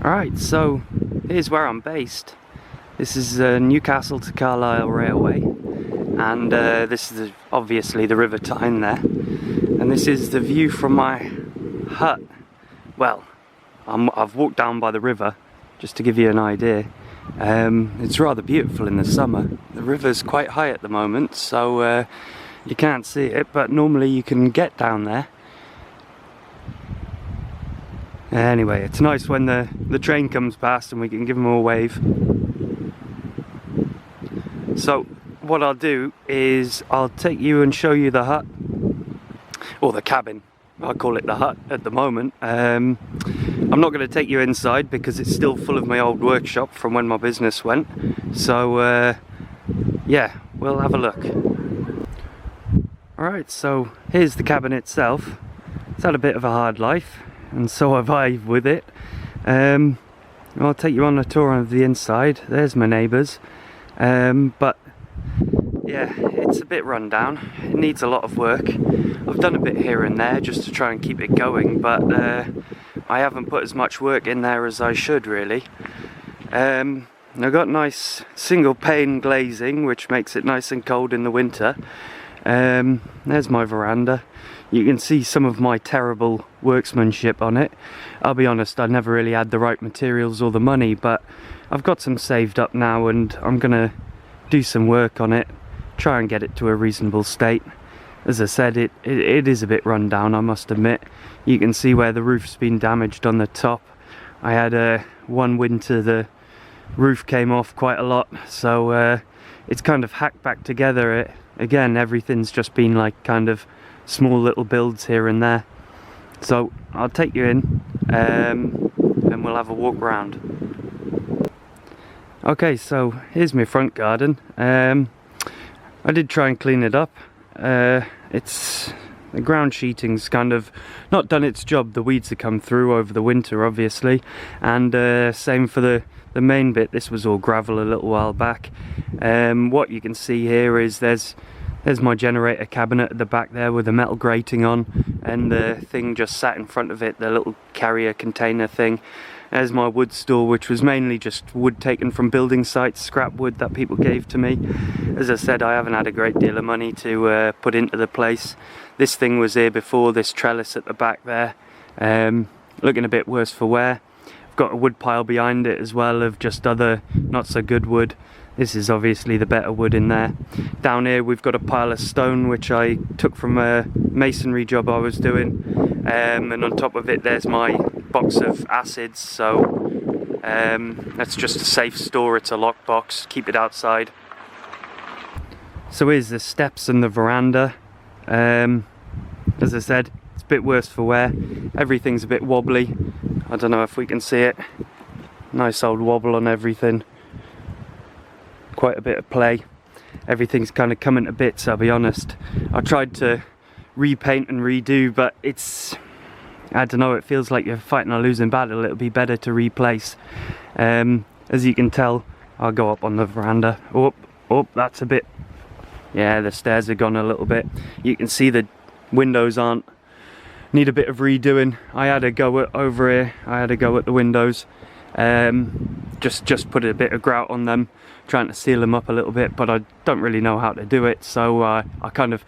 Alright, so here's where I'm based. This is Newcastle to Carlisle Railway, and this is obviously the River Tyne there, and this is the view from my hut. Well, I've walked down by the river just to give you an idea. It's rather beautiful in the summer. The river's quite high at the moment, so you can't see it, but normally you can get down there. Anyway, it's nice when the train comes past and we can give them a wave. So what I'll do is I'll take you and show you the hut, or the cabin. I call it the hut at the moment. I'm not going to take you inside because it's still full of my old workshop from when my business went. So yeah, we'll have a look. Alright, so here's the cabin itself. It's had a bit of a hard life, and so have I with it. I'll take you on a tour of the inside. There's my neighbours. But yeah, it's a bit run down. It needs a lot of work. I've done a bit here and there just to try and keep it going, but I haven't put as much work in there as I should really. I've got nice single pane glazing, which makes it nice and cold in the winter. There's my veranda. You can see some of my terrible workmanship on it. I'll be honest, I never really had the right materials or the money, but I've got some saved up now and I'm gonna do some work on it, try and get it to a reasonable state. As I said, it is a bit run down, I must admit. You can see where the roof's been damaged on the top. I had one winter the roof came off quite a lot, so it's kind of hacked back together. Again, everything's just been like kind of small little builds here and there. So I'll take you in and we'll have a walk around. Okay, so here's my front garden. I did try and clean it up. The ground sheeting's kind of not done its job. The weeds have come through over the winter obviously, and same for the main bit. This was all gravel a little while back. What you can see here is there's my generator cabinet at the back there with a metal grating on, and the thing just sat in front of it, the little carrier container thing. There's my wood store, which was mainly just wood taken from building sites, scrap wood that people gave to me. As I said, I haven't had a great deal of money to put into the place. This thing was here before, this trellis at the back there, looking a bit worse for wear. I've got a wood pile behind it as well of just other not so good wood. This is obviously the better wood in there. Down here we've got a pile of stone which I took from a masonry job I was doing, and on top of it there's my box of acids, so that's just a safe store. It's a lockbox, keep it outside. So here's the steps and the veranda. As I said, it's a bit worse for wear. Everything's a bit wobbly. I don't know if we can see it. Nice old wobble on everything. Quite a bit of play. Everything's kind of coming to bits, I'll be honest. I tried to repaint and redo, but I don't know, it feels like you're fighting a losing battle. It'll be better to replace. As you can tell, I'll go up on the veranda. Oh, that's a bit, yeah, the stairs have gone a little bit. You can see the windows need a bit of redoing. I had a go at over here, I had a go at the windows. Just put a bit of grout on them, trying to seal them up a little bit, but I don't really know how to do it, so I kind of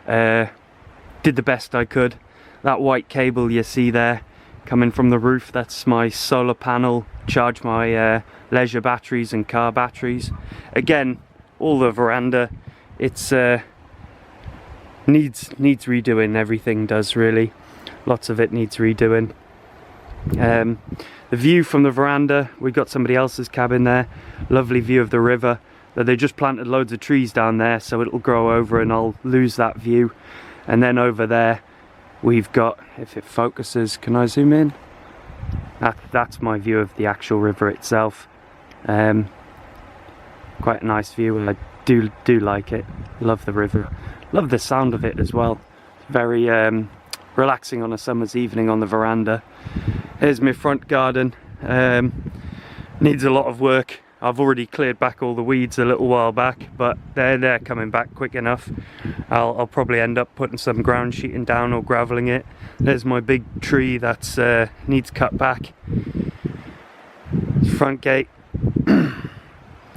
did the best I could. That white cable you see there coming from the roof, that's my solar panel, charge my leisure batteries and car batteries. Again, all the veranda, it's needs redoing. Everything does really, lots of it needs redoing. The view from the veranda, we've got somebody else's cabin there, lovely view of the river. They just planted loads of trees down there, so it'll grow over and I'll lose that view. And then over there we've got, if it focuses, can I zoom in? That's my view of the actual river itself. Quite a nice view, and I do like it. Love the river, love the sound of it as well. It's very relaxing on a summer's evening on the veranda. Here's my front garden. Needs a lot of work. I've already cleared back all the weeds a little while back, but they're coming back quick enough. I'll probably end up putting some ground sheeting down or gravelling it. There's my big tree that needs cut back. Front gate.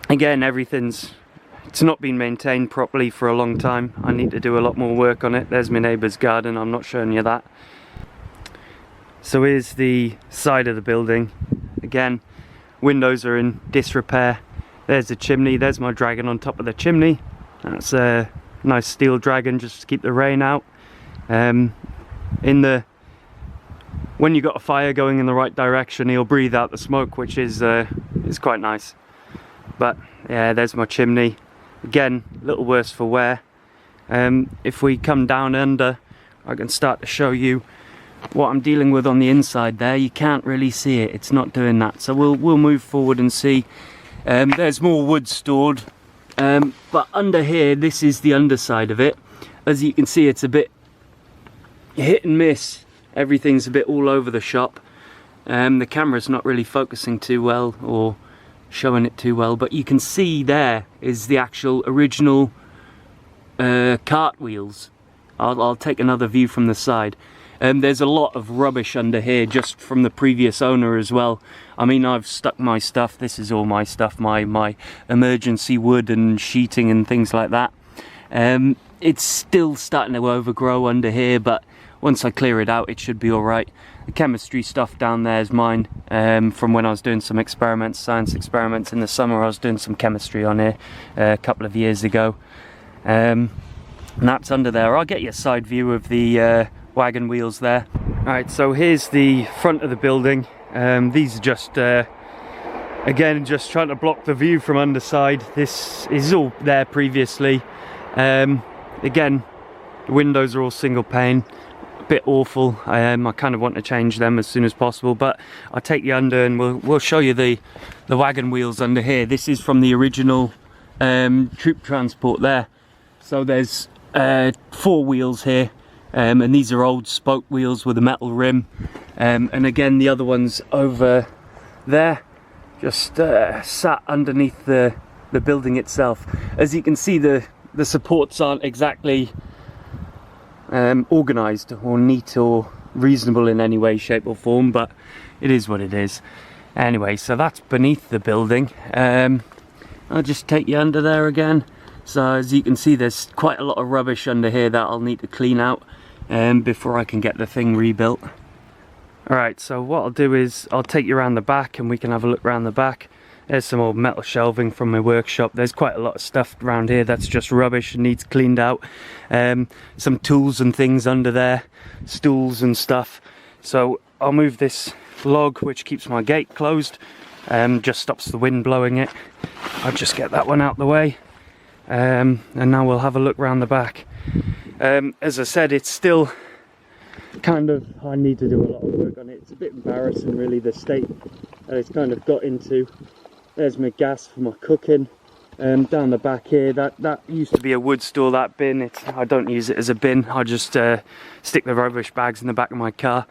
Again, it's not been maintained properly for a long time. I need to do a lot more work on it. There's my neighbour's garden, I'm not showing you that. So here's the side of the building. Again, windows are in disrepair. There's the chimney, there's my dragon on top of the chimney. That's a nice steel dragon just to keep the rain out. When you've got a fire going in the right direction, he'll breathe out the smoke, which is quite nice. But yeah, there's my chimney. Again, a little worse for wear. If we come down under, I can start to show you what I'm dealing with on the inside there. You can't really see it, it's not doing that. So we'll move forward and see. There's more wood stored. But under here, this is the underside of it. As you can see, it's a bit hit and miss. Everything's a bit all over the shop. The camera's not really focusing too well or showing it too well, but you can see there is the actual original cart wheels. I'll take another view from the side. There's a lot of rubbish under here just from the previous owner as well. I mean, I've stuck my stuff, this is all my stuff, my emergency wood and sheeting and things like that. It's still starting to overgrow under here, but once I clear it out, it should be alright. The chemistry stuff down there is mine, from when I was doing some experiments, science experiments in the summer. I was doing some chemistry on here a couple of years ago. And that's under there. I'll get you a side view of the wagon wheels there. Alright, so here's the front of the building. These are just, again, just trying to block the view from underside. This is all there previously. Again, the windows are all single pane. Bit awful. I kind of want to change them as soon as possible, but I'll take you under and we'll show you the wagon wheels under here. This is from the original troop transport there. So there's 4 wheels here, and these are old spoke wheels with a metal rim, and again the other ones over there just sat underneath the building itself. As you can see, the supports aren't exactly organised or neat or reasonable in any way, shape or form, but it is what it is. Anyway, so that's beneath the building. I'll just take you under there again. So as you can see, there's quite a lot of rubbish under here that I'll need to clean out before I can get the thing rebuilt. Alright, so what I'll do is I'll take you around the back and we can have a look around the back. There's some old metal shelving from my workshop. There's quite a lot of stuff around here that's just rubbish and needs cleaned out. Some tools and things under there, stools and stuff. So I'll move this log, which keeps my gate closed, just stops the wind blowing it. I'll just get that one out the way, and now we'll have a look around the back. As I said, it's still kind of, I need to do a lot of work on it. It's a bit embarrassing really, the state that it's kind of got into. There's my gas for my cooking. Down the back here, that used to be a wood store, that bin. I don't use it as a bin, I just stick the rubbish bags in the back of my car.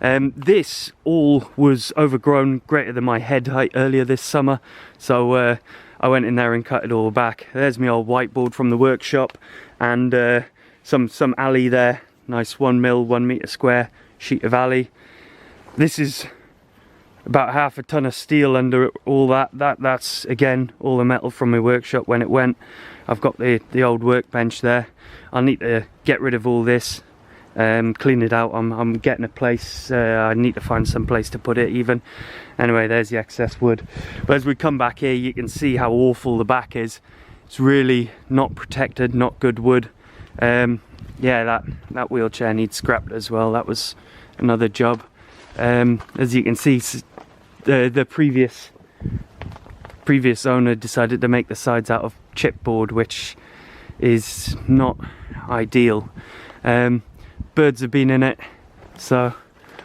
This all was overgrown greater than my head height earlier this summer, so I went in there and cut it all back. There's my old whiteboard from the workshop, and some alley there, nice 1mm, 1 metre square sheet of alley. This is about half a ton of steel under all that. That's again all the metal from my workshop when it went. I've got the old workbench there. I'll need to get rid of all this, clean it out. I'm getting a place. I need to find some place to put it even. Anyway, there's the excess wood. But as we come back here, you can see how awful the back is. It's really not protected, not good wood. Yeah, that wheelchair needs scrapped as well. That was another job. As you can see, the previous owner decided to make the sides out of chipboard, which is not ideal. Birds have been in it, so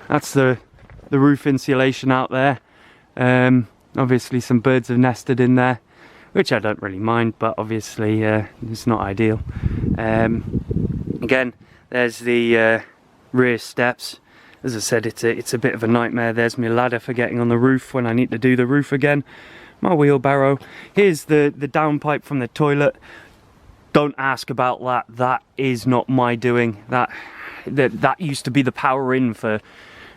that's the roof insulation out there. Obviously some birds have nested in there, which I don't really mind, but obviously it's not ideal. Again, there's the rear steps. As I said, it's a bit of a nightmare. There's my ladder for getting on the roof when I need to do the roof again. My wheelbarrow. Here's the downpipe from the toilet. Don't ask about that. That is not my doing. That used to be the power in for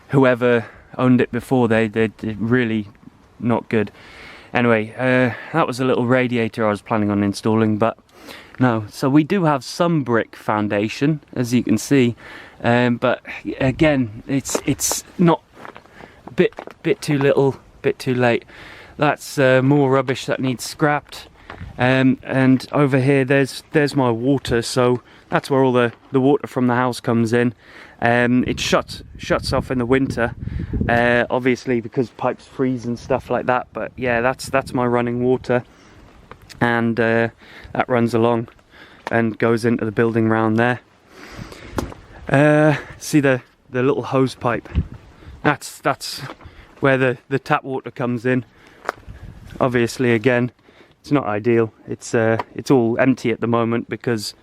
whoever owned it before. They really not good. Anyway, that was a little radiator I was planning on installing, but no. So we do have some brick foundation, as you can see, but again, it's not a bit too little, bit too late. That's more rubbish that needs scrapped. And over here there's my water, so that's where all the water from the house comes in. It shuts off in the winter, obviously because pipes freeze and stuff like that, but yeah, that's my running water, and that runs along and goes into the building round there. See the little hose pipe, that's where the tap water comes in. Obviously, again, it's not ideal. It's all empty at the moment because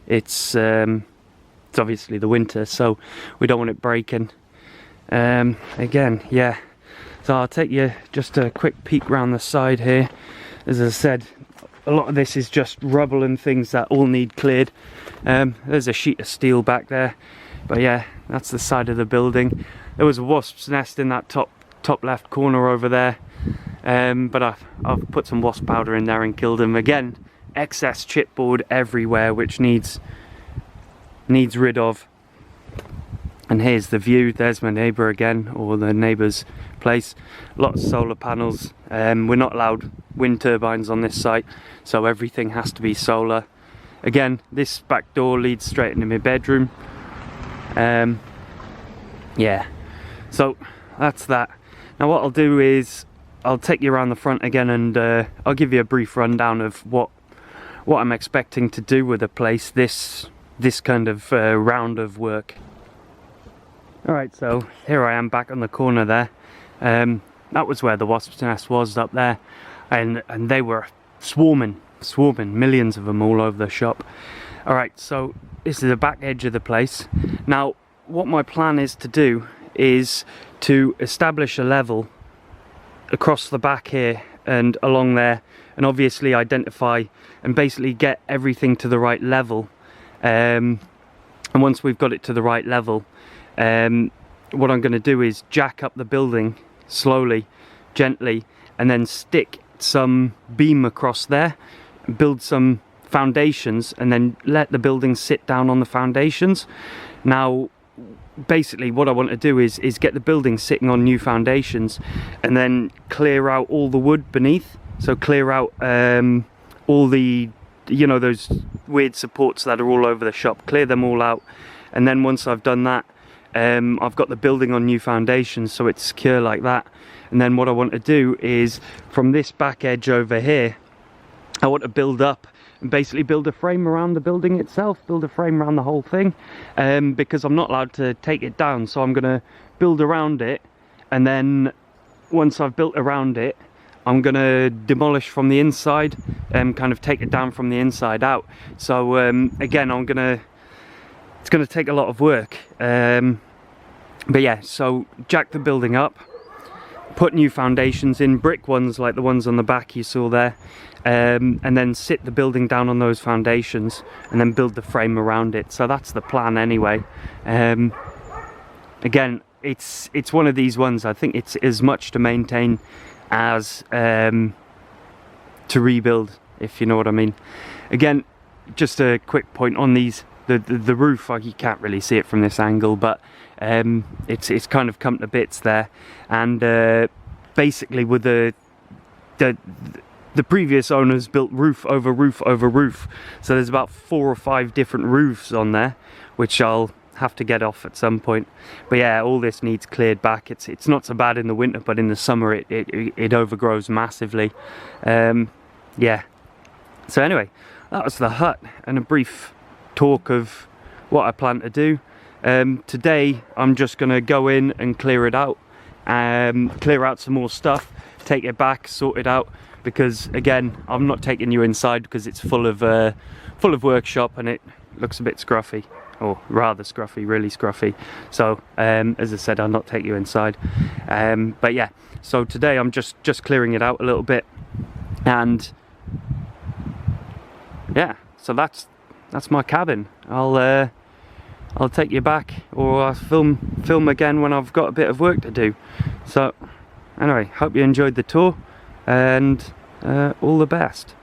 it's obviously the winter, so we don't want it breaking. Again, yeah. So I'll take you just a quick peek round the side here. As I said, a lot of this is just rubble and things that all need cleared. There's a sheet of steel back there, but yeah, that's the side of the building. There was a wasp's nest in that top left corner over there. But I've put some wasp powder in there and killed them. Again, excess chipboard everywhere, which needs rid of. And here's the view. There's my neighbour again, or the neighbour's place. Lots of solar panels. We're not allowed wind turbines on this site, so everything has to be solar. Again, this back door leads straight into my bedroom. Yeah, so that's that. Now what I'll do is I'll take you around the front again, and I'll give you a brief rundown of what I'm expecting to do with the place this kind of round of work. Alright, so here I am back on the corner there. That was where the wasp's nest was, up there, and they were swarming, millions of them all over the shop. Alright, so this is the back edge of the place. Now what my plan is to do is to establish a level across the back here and along there, and obviously identify and basically get everything to the right level. And once we've got it to the right level, what I'm going to do is jack up the building slowly, gently, and then stick some beam across there, build some foundations, and then let the building sit down on the foundations. Now basically what I want to do is get the building sitting on new foundations, and then clear out all the wood beneath. So clear out all the, you know, those weird supports that are all over the shop, clear them all out. And then once I've done that, I've got the building on new foundations, so it's secure like that. And then what I want to do is, from this back edge over here, I want to build up and basically build a frame around the building itself, build a frame around the whole thing, because I'm not allowed to take it down. So I'm going to build around it, and then once I've built around it, I'm going to demolish from the inside and kind of take it down from the inside out. So again, it's going to take a lot of work, but yeah, so jack the building up, put new foundations in, brick ones like the ones on the back you saw there, and then sit the building down on those foundations and then build the frame around it. So that's the plan anyway. Again, it's one of these ones, I think it's as much to maintain as to rebuild, if you know what I mean. Again, just a quick point on these, the roof, you can't really see it from this angle, but it's kind of come to bits there. And basically with the previous owners built roof over roof over roof, so there's about 4 or 5 different roofs on there, which I'll have to get off at some point. But yeah, all this needs cleared back. It's not so bad in the winter, but in the summer it overgrows massively. Yeah, so anyway, that was the hut and a brief talk of what I plan to do. Today I'm just gonna go in and clear it out, clear out some more stuff, take it back, sort it out, because again, I'm not taking you inside because it's full of workshop and it looks a bit scruffy, or rather scruffy, really scruffy. So as I said, I'll not take you inside. But yeah, so today I'm just clearing it out a little bit, and yeah, so that's my cabin. I'll take you back, or I'll film again when I've got a bit of work to do. So Anyway, hope you enjoyed the tour, and all the best.